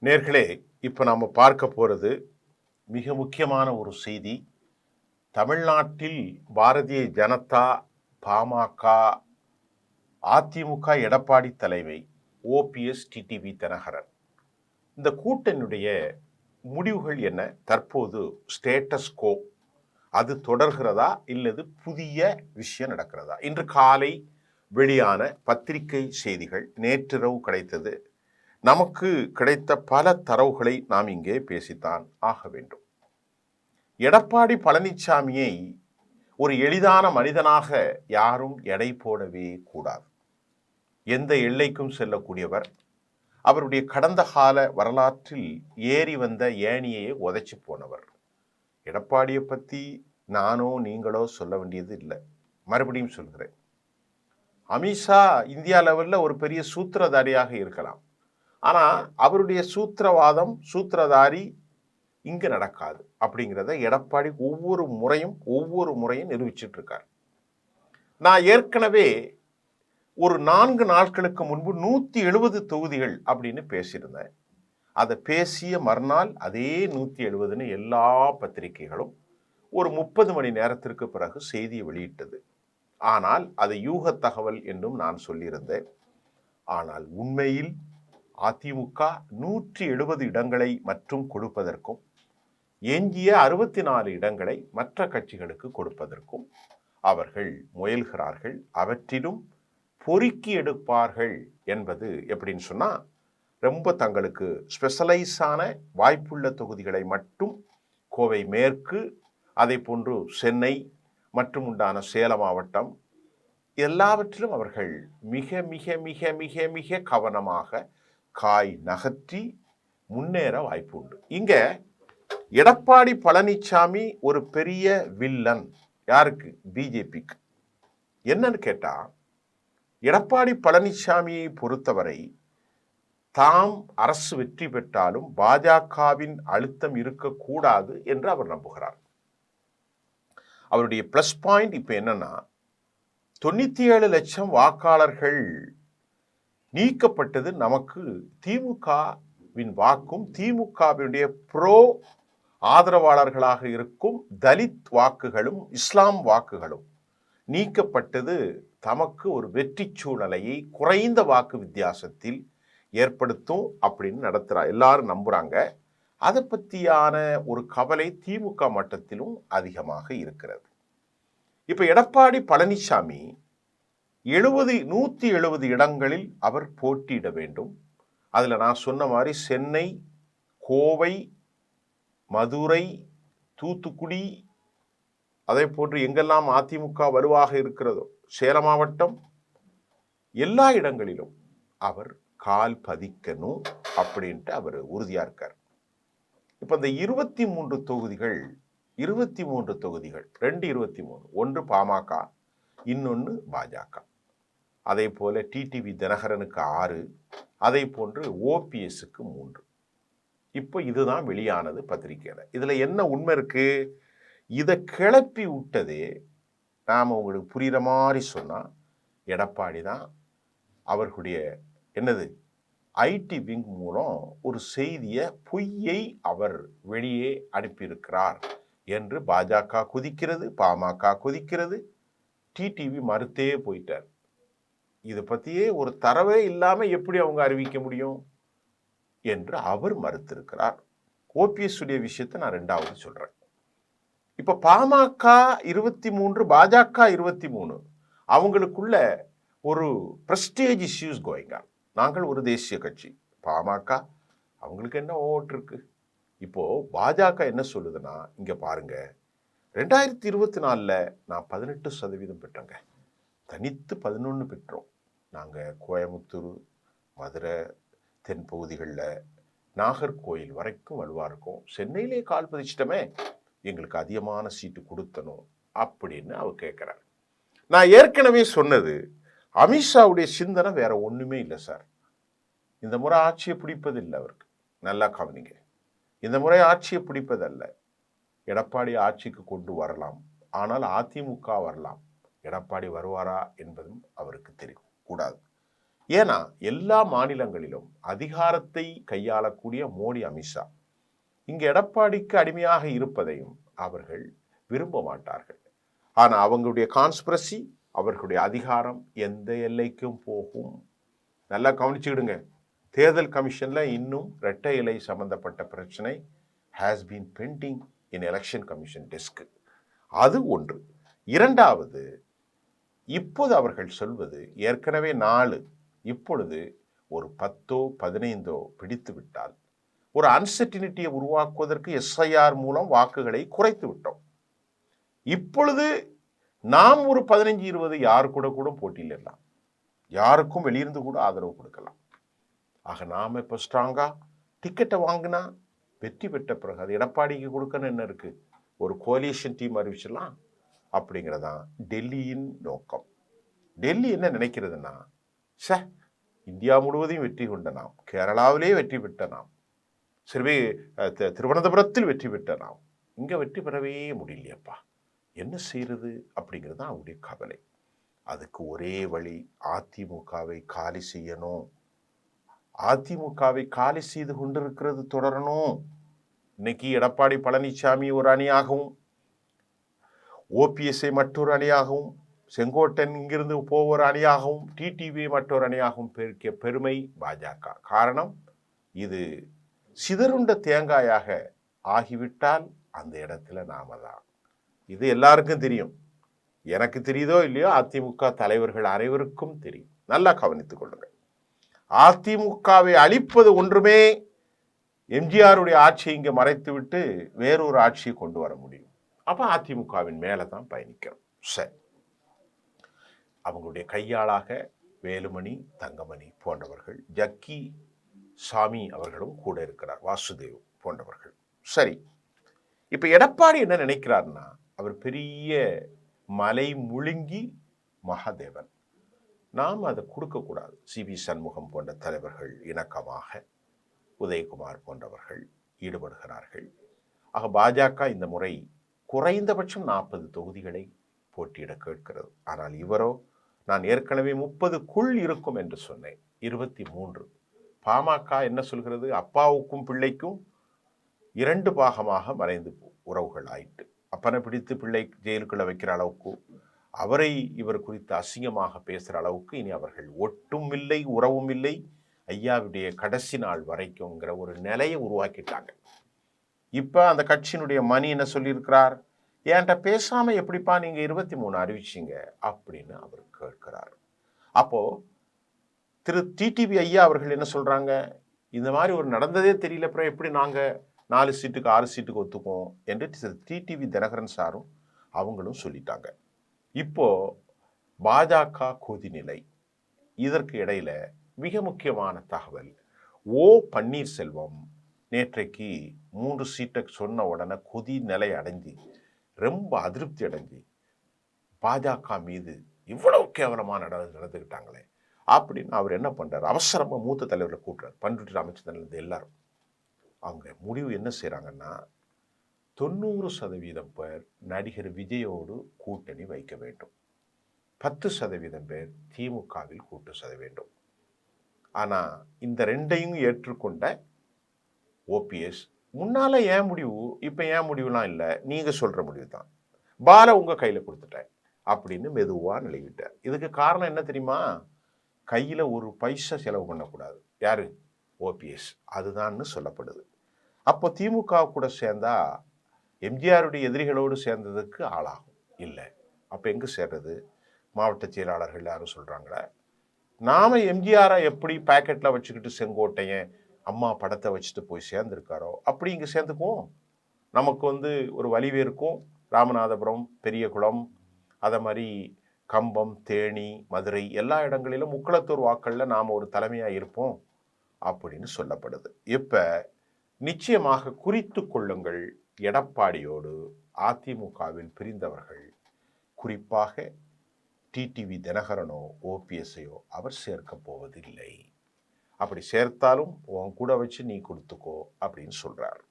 நேர்களே, இப்போ நாம் பார்க்க போகிறது மிக முக்கியமான ஒரு செய்தி. தமிழ்நாட்டில் பாரதிய ஜனதா, பாமக, அதிமுக எடப்பாடி தலைமை, ஓபிஎஸ், டிடிவி தினகரன் இந்த கூட்டணியுடைய முடிவுகள் என்ன? தற்போது ஸ்டேட்டஸ் கோ அது தொடர்கிறதா இல்லது புதிய விஷயம் நடக்கிறதா? இன்று காலை வெளியான பத்திரிகை செய்திகள், நேற்றிரவு கிடைத்தது. நமக்கு கிடைத்த பல தரவுகளை நாம் இங்கே பேசித்தான் ஆக வேண்டும். எடப்பாடி பழனிசாமியை ஒரு எளிதான மனிதனாக யாரும் எடை போடவே கூடாது. எந்த எல்லைக்கும் செல்லக்கூடியவர். அவருடைய கடந்த கால வரலாற்றில் ஏறி வந்த ஏணியையே உதைச்சு போனவர். எடப்பாடியை பற்றி நானோ நீங்களோ சொல்ல வேண்டியது இல்லை. மறுபடியும் சொல்கிறேன், அமித்ஷா இந்தியா லெவலில் ஒரு பெரிய சூத்திரதாரியாக இருக்கலாம். ஆனால் அவருடைய சூத்திரவாதம், சூத்திரதாரி இங்கே நடக்காது அப்படிங்கிறத எடப்பாடி ஒவ்வொரு முறையும் நிரூபிச்சுட்டு இருக்கார். நான் ஏற்கனவே ஒரு 4 நாட்களுக்கு முன்பு 170 தொகுதிகள் அப்படின்னு பேசியிருந்தேன். அதை பேசிய மறுநாள் அதே 170ன்னு எல்லா பத்திரிகைகளும் ஒரு 30 மணி நேரத்திற்கு பிறகு செய்தியை வெளியிட்டது. ஆனால் அது யூக தகவல் என்றும் நான் சொல்லியிருந்தேன். ஆனால் உண்மையில் அதிமுக 170 இடங்களை மட்டும் கொடுப்பதற்கும் எஞ்சிய 64 இடங்களை மற்ற கட்சிகளுக்கு கொடுப்பதற்கும் அவர்கள் முயல்கிறார்கள். அவற்றிலும் பொறுக்கி எடுப்பார்கள் என்பது எப்படின்னு சொன்னால், ரொம்ப தங்களுக்கு ஸ்பெஷலைஸான வாய்ப்புள்ள தொகுதிகளை மட்டும் கோவை மேற்கு, அதை போன்று சென்னை மற்றும் உண்டான சேலம் மாவட்டம், எல்லாவற்றிலும் அவர்கள் மிக மிக மிக மிக மிக கவனமாக காய் நகர்த்தி முன்னேற வாய்ப்பு உண்டு. இங்க எடப்பாடி பழனிசாமி ஒரு பெரிய வில்லன். யாருக்கு? பிஜேபிக்கு. என்னன்னு கேட்டா, எடப்பாடி பழனிசாமியை பொறுத்தவரை தாம் அரசு வெற்றி பெற்றாலும் பாஜகவின் அழுத்தம் இருக்கக்கூடாது என்று அவர் நம்புகிறார். அவருடைய பிளஸ் பாயிண்ட் இப்ப என்னன்னா, 97 லட்சம் வாக்காளர்கள் நீக்கப்பட்டது நமக்கு திமுகவின் வாக்கும், திமுகவினுடைய ப்ரோ ஆதரவாளர்களாக இருக்கும் தலித் வாக்குகளும் இஸ்லாம் வாக்குகளும் நீக்கப்பட்டது தமக்கு ஒரு வெற்றி சூழ்நிலையை குறைந்த வாக்கு வித்தியாசத்தில் ஏற்படுத்தும் அப்படின்னு நடத்துறார். எல்லாரும் நம்புறாங்க. அதை பற்றியான ஒரு கவலை திமுக மட்டத்திலும் அதிகமாக இருக்கிறது. இப்ப எடப்பாடி பழனிசாமி 170 இடங்களில் அவர் போட்டியிட வேண்டும். அதுல நான் சொன்ன மாதிரி சென்னை, கோவை, மதுரை, தூத்துக்குடி, அதே போன்று எங்கெல்லாம் அதிமுக வலுவாக இருக்கிறதோ சேலம் மாவட்டம், எல்லா இடங்களிலும் அவர் கால் பதிக்கணும் அப்படின்ட்டு அவர் உறுதியா இருக்கார். இப்ப இந்த 23 தொகுதிகள் 2 23, ஒன்று பாமக, இன்னொன்று பாஜக. அதே போல டிடிவி தினகரனுக்கு 6, அதே போன்று ஓபிஎஸ்க்கு 3. இப்போ இதுதான் வெளியானது பத்திரிகையில. இதுல என்ன உண்மை இருக்கு? இதை கிளப்பி விட்டதே, நாம உங்களுக்கு புரியுற மாதிரி சொன்னா, எடப்பாடி தான். அவர்களுடைய என்னது ஐடி விங் மூலம் ஒரு செய்தியை, பொய்யை அவர் வெளியே அனுப்பியிருக்கிறார் என்று பாஜக குதிக்கிறது, பாமக குதிக்கிறது. டிடிவி மறுத்தே போயிட்டார். இதை பற்றியே ஒரு தரவே இல்லாம எப்படி அவங்க அறிவிக்க முடியும் என்று அவர் மறுத்திருக்கிறார். ஓபிஎஸ் உடைய விஷயத்தை நான் 2வது சொல்றேன். இப்ப பாமக 23, பாஜக 23, அவங்களுக்குள்ள ஒரு பிரஸ்டேஜ் இஷ்யூஸ் கோயிங் ஆன். நாங்கள் ஒரு தேசிய கட்சி. பாமக அவங்களுக்கு என்ன ஓட்டு இருக்கு? இப்போ பாஜக என்ன சொல்லுதுன்னா, இங்க பாருங்க, 2024 நான் 18% பெற்றோங்க, தனித்து 11 பெற்றோம். நாங்கள் கோயம்புத்தூர், மதுரை, தென் பகுதிகளில் நாகர்கோயில் வரைக்கும் வலுவாக இருக்கோம். சென்னையிலே கால் பதிச்சிட்டோமே, எங்களுக்கு அதிகமான சீட்டு கொடுத்தணும் அப்படின்னு அவர் கேட்குறார். நான் ஏற்கனவே சொன்னது, அமித்ஷாவுடைய சிந்தனை வேற ஒன்றுமே இல்லை சார். இந்த முறை ஆட்சியை பிடிப்பதில்லை அவருக்கு. நல்லா கவனிங்க, இந்த முறை ஆட்சியை பிடிப்பதல்ல. எடப்பாடி ஆட்சிக்கு கொண்டு வரலாம், ஆனால் அதிமுக வரலாம். எடப்பாடி வருவாரா என்பதும் அவருக்கு தெரியும் கூடாது. ஏன்னா எல்லா மாநிலங்களிலும் அதிகாரத்தை கையாளக்கூடிய மோடி, அமித்ஷா இங்கு எடப்பாடிக்கு அடிமையாக இருப்பதையும் அவர்கள் விரும்ப மாட்டார்கள். ஆனா அவங்களுடைய கான்ஸ்பிரசி, அவர்களுடைய அதிகாரம் எந்த எல்லைக்கும் போகும். நல்லா கவனிச்சுக்கிடுங்க. தேர்தல் கமிஷன்ல இன்னும் இரட்டை இலை சம்பந்தப்பட்ட பிரச்சனை has been bending in election commission desk. அது ஒன்று. இரண்டாவது, இப்போது அவர்கள் சொல்வது ஏற்கனவே 4, இப்பொழுது ஒரு 10 15 பிடித்து விட்டால் ஒரு அன்சர்டினிட்டியை உருவாக்குவதற்கு எஸ்ஐஆர் மூலம் வாக்குகளை குறைத்து விட்டோம். இப்பொழுது நாம் ஒரு 15 20 யாரு கூட போட்டியிடலாம், யாருக்கும் வெளியிருந்து கூட ஆதரவு கொடுக்கலாம். ஆக நாம இப்ப ஸ்ட்ராங்கா டிக்கெட்டை வாங்கினா வெற்றி பெற்ற பிறகு அது எடப்பாடிக்கு கொடுக்கணும் என்ன இருக்கு, ஒரு கோலியேஷன் டீம் அறிவிச்சிடலாம் அப்படிங்கிறதான் டெல்லியின் நோக்கம். டெல்லி என்ன நினைக்கிறதுனா, இந்தியா முழுவதையும் வெற்றி கொண்ட நாம், கேரளாவிலே வெற்றி பெற்ற நாம், திருவனந்தபுரத்தில் வெற்றி பெற்ற நாம் இங்க வெற்றி பெறவே முடியலையப்பா, என்ன செய்யறது அப்படிங்கிறது தான் அவருடைய கவலை. அதுக்கு ஒரே வழி, அதிமுகவை காலி செய்யணும். அதிமுகவை காலி செய்து கொண்டிருக்கிறது தொடரணும். இன்னைக்கு எடப்பாடி பழனிசாமி ஒரு அணியாகவும், ஓபிஎஸ்ஐ மற்றொரு அணியாகவும், செங்கோட்டன் இங்கிருந்து போவோர் அணியாகவும், டிடிவி மற்றொரு அணியாகவும் பெருக்கிய பெருமை பாஜக. காரணம், இது சிதறுண்ட தேங்காயாக ஆகிவிட்டால் அந்த இடத்துல நாம தான். இது எல்லாருக்கும் தெரியும். எனக்கு தெரியுதோ இல்லையோ அதிமுக தலைவர்கள் அனைவருக்கும் தெரியும். நல்லா கவனித்துக் கொள்ளுங்கள். அதிமுகவை அழிப்பது ஒன்றுமே எம்ஜிஆருடைய ஆட்சியை இங்கே மறைத்து விட்டு வேறொரு ஆட்சியை கொண்டு வர முடியும். அப்ப அதிமுகவின் மேலதான் பயணிக்கிறோம். சரி, அவங்களுடைய கையாளாக வேலுமணி, தங்கமணி போன்றவர்கள், ஜக்கி சாமி அவர்களும் கூட இருக்கிறார், வாசுதேவ் போன்றவர்கள். சரி, இப்ப எடப்பாடி என்ன நினைக்கிறார்னா, அவர் பெரிய மலை முழுங்கி மகாதேவன், நாம் அதை கொடுக்கக்கூடாது. சிவி சண்முகம் போன்ற தலைவர்கள் இணக்கமாக உதயகுமார் போன்றவர்கள் ஈடுபடுகிறார்கள். ஆக பாஜக இந்த முறை குறைந்தபட்சம் 40 தொகுதிகளை போட்டியிட கேட்கிறது. ஆனால் இவரோ, நான் ஏற்கனவே 30க்குள் இருக்கும் என்று சொன்னேன், 23. பாமக என்ன சொல்கிறது, அப்பாவுக்கும் பிள்ளைக்கும் 2 பாகமாக மறைந்து உறவுகள் ஆயிட்டு, அப்பனை பிடித்து பிள்ளை ஜெயிலுக்குள்ள வைக்கிற அளவுக்கு, அவரை இவர் குறித்து அசிங்கமாக பேசுகிற அளவுக்கு இனி அவர்கள் ஒட்டும் இல்லை, உறவும் இல்லை, ஐயாவுடைய கடைசி நாள் வரைக்கும்ங்கிற ஒரு நிலையை உருவாக்கிட்டாங்க. இப்ப அந்த கட்சியினுடைய மணி என்ன சொல்லியிருக்கிறார், என்கிட்ட பேசாம எப்படிப்பா நீங்க 23 அறிவிச்சிங்க அப்படின்னு அவர் கேட்கிறார். அப்போ திரு டிடிவி ஐயா அவர்கள் என்ன சொல்றாங்க, இந்த மாதிரி ஒரு நடந்ததே தெரியல, அப்புறம் எப்படி நாங்க 4 சீட்டுக்கு 6 சீட்டுக்கு ஒத்துக்குவோம் என்று டிடிவி தினகரன் சாரும் அவங்களும் சொல்லிட்டாங்க. இப்போ பாஜக கொதிநிலை. இதற்கு இடையில மிக முக்கியமான தகவல், ஓ பன்னீர்செல்வம் நேற்றைக்கு 3 சீட்டை சொன்ன உடனே கொதி நிலை அடைஞ்சி ரொம்ப அதிருப்தி அடைஞ்சி பாஜக மீது இவ்வளவு கேவலமா நடந்துக்கிட்டாங்களே அப்படின்னு அவர் என்ன பண்றாரு, அவசரமா மூத்த தலைவர்களை கூட்டுறாரு, பண்ருட்டி ராமச்சந்திரன் எல்லாரும். அவங்க முடிவு என்ன செய்யறாங்கன்னா, 90% பேர் நடிகர் விஜயோடு கூட்டணி வைக்க வேண்டும், 10% பேர் திமுகவில் கூட்டு செய்ய வேண்டும். ஆனா இந்த ரெண்டையும் ஏற்றுக்கொண்ட ஓபிஎஸ், முன்னால ஏன் முடிவு, இப்ப ஏன் முடிவுலாம் இல்லை, நீங்க சொல்ற முடிவு தான், பால உங்க கையில கொடுத்துட்டேன் அப்படின்னு மெதுவா நிலைவிட்டார். இதுக்கு காரணம் என்ன தெரியுமா, கையில ஒரு பைசா செலவு பண்ணக்கூடாது. யாரு, ஓபிஎஸ். அதுதான்னு சொல்லப்படுது. அப்போ திமுக கூட சேர்ந்தா எம்ஜிஆருடைய எதிரிகளோடு சேர்ந்ததுக்கு ஆளாகும். இல்லை, அப்ப எங்க சேர்றது, மாவட்ட செயலாளர்கள் யாரும் சொல்றாங்களே, நாம எம்ஜிஆரை எப்படி பேக்கெட்ல வச்சுக்கிட்டு செங்கோட்டையன் அம்மா படத்தை வச்சுட்டு போய் சேர்ந்திருக்காரோ அப்படி இங்க சேர்ந்துக்குவோம். நமக்கு ஒரு வலிவு இருக்கும், ராமநாதபுரம், பெரியகுளம், அதை மாதிரி கம்பம், தேனி, மதுரை எல்லா இடங்களிலும் முக்குளத்தூர் வாக்கள்ல நாம ஒரு தலைமையா இருப்போம் அப்படின்னு சொல்லப்படுது. இப்ப நிச்சயமாக குறித்து கொள்ளுங்கள், எடப்பாடியோடு அதிமுகவில் பிரிந்தவர்கள், குறிப்பாக டிடிவி தினகரனோ ஓபிஎஸ்ஐயோ அவர் சேர்க்க போவதில்லை. அப்படி சேர்த்தாலும் உன் கூட வச்சு நீ கொடுத்துக்கோ அப்படின்னு சொல்றார்.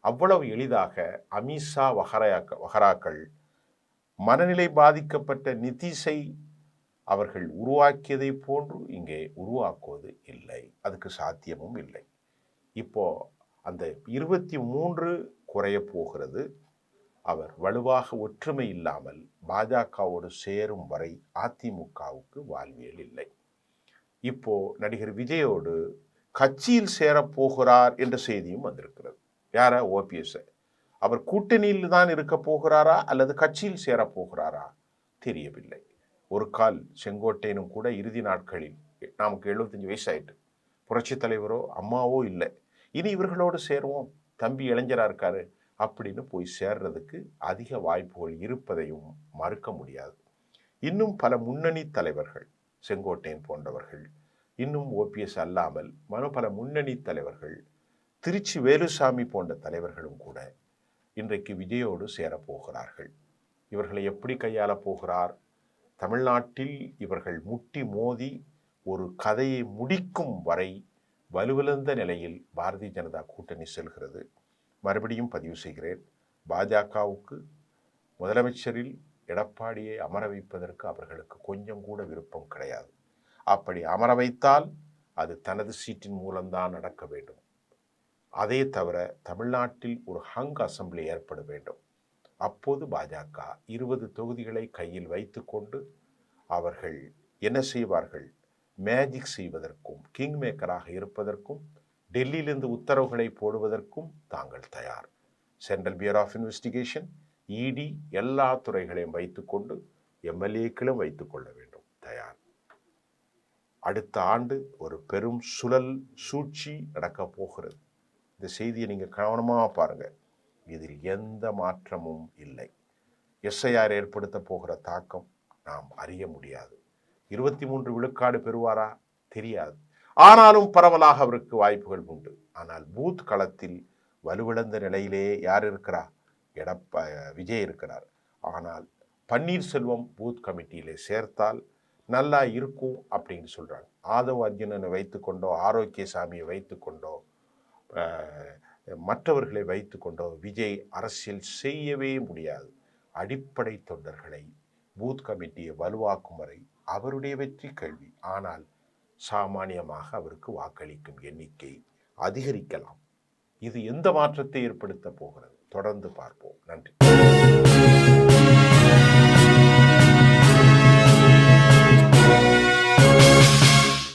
அவ்வளவு எளிதாக அமித்ஷா வகராக்கள் மனநிலை பாதிக்கப்பட்ட நிதிஷை அவர்கள் உருவாக்கியதை போன்று இங்கே உருவாக்குவது இல்லை, அதுக்கு சாத்தியமும் இல்லை. இப்போ அந்த 23 குறைய போகிறது. அவர் வலுவாக ஒற்றுமை இல்லாமல் பாஜகவோடு சேரும் வரை அதிமுகவுக்கு வாழ்வியல் இல்லை. இப்போ நடிகர் விஜயோடு கட்சியில் சேரப்போகிறார் என்ற செய்தியும் வந்திருக்கிறது. யார? ஓபிஎஸ். அவர் கூட்டணியில் தான் இருக்க போகிறாரா அல்லது கட்சியில் சேரப்போகிறாரா தெரியவில்லை. ஒரு கால் செங்கோட்டையனும் கூட இறுதி நாட்களில் நமக்கு 75 வயசாயிட்டு, புரட்சி தலைவரோ அம்மாவோ இல்லை, இனி இவர்களோடு சேருவோம், தம்பி இளைஞரா இருக்காரு அப்படின்னு போய் சேர்றதுக்கு அதிக வாய்ப்புகள் இருப்பதையும் மறுக்க முடியாது. இன்னும் பல முன்னணி தலைவர்கள், செங்கோட்டையன் போன்றவர்கள், இன்னும் ஓபிஎஸ் அல்லாமல் பல முன்னணி தலைவர்கள், திருச்சி வேலுசாமி போன்ற தலைவர்களும் கூட இன்றைக்கு விஜயோடு சேரப்போகிறார்கள். இவர்களை எப்படி கையாள போகிறார்? தமிழ்நாட்டில் இவர்கள் முட்டி மோதி ஒரு கதையை முடிக்கும் வரை வலுவிழந்த நிலையில் பாரதிய ஜனதா கூட்டணி செல்கிறது. மறுபடியும் பதிவு செய்கிறேன், பாஜகவுக்கு முதலமைச்சரில் எடப்பாடியை அமர வைப்பதற்கு அவர்களுக்கு கொஞ்சம் கூட விருப்பம் கிடையாது. அப்படி அமர வைத்தால் அது தனது சீட்டின் மூலம்தான் நடக்க வேண்டும். அதே தவிர தமிழ்நாட்டில் ஒரு ஹங் அசம்பிளி ஏற்பட வேண்டும். அப்போது பாஜக 20 தொகுதிகளை கையில் வைத்துக்கொண்டு அவர்கள் என்ன செய்வார்கள்? மேஜிக் செய்வதற்கும் கிங் மேக்கராக இருப்பதற்கும் டெல்லியிலிருந்து உத்தரவுகளை போடுவதற்கும் தாங்கள் தயார். சென்ட்ரல் பியூரோ ஆஃப் இன்வெஸ்டிகேஷன், இடி எல்லா துறைகளையும் வைத்துக்கொண்டு எம்எல்ஏக்களும் வைத்துக்கொள்ள வேண்டும், தயார். அடுத்த ஆண்டு ஒரு பெரும் சுழல் சூழ்ச்சி நடக்க போகிறது. இந்த செய்தியை நீங்கள் கவனமாக பாருங்க. இதில் எந்த மாற்றமும் இல்லை. எஸ்ஐஆர் ஏற்படுத்த போகிற தாக்கம் நாம் அறிய முடியாது. 23 விழுக்காடு பெறுவாரா தெரியாது. ஆனாலும் பரவலாக அவருக்கு வாய்ப்புகள் உண்டு. ஆனால் பூத் களத்தில் வலுவிழந்த நிலையிலே யார் இருக்கிறார்? விஜய் இருக்கிறார். ஆனால் பன்னீர்செல்வம் பூத் கமிட்டியிலே சேர்த்தால் நல்லா இருக்கும் அப்படின்னு சொல்றாங்க. ஆதவ் அர்ஜுனனை வைத்துக்கொண்டோ, ஆரோக்கியசாமியை வைத்துக்கொண்டோ, மற்றவர்களை வைத்துக்கொண்டோ விஜய் அரசியல் செய்யவே முடியாது. அடிப்படை தொண்டர்களை பூத் கமிட்டியை வலுவாக்கும் வரை அவருடைய வெற்றி கேள்வி. ஆனால் சாமானியமாக அவருக்கு வாக்களிக்கும் எண்ணிக்கை அதிகரிக்கலாம். இது எந்த மாற்றத்தை ஏற்படுத்த போகிறது? தொடர்ந்து பார்ப்போம். நன்றி.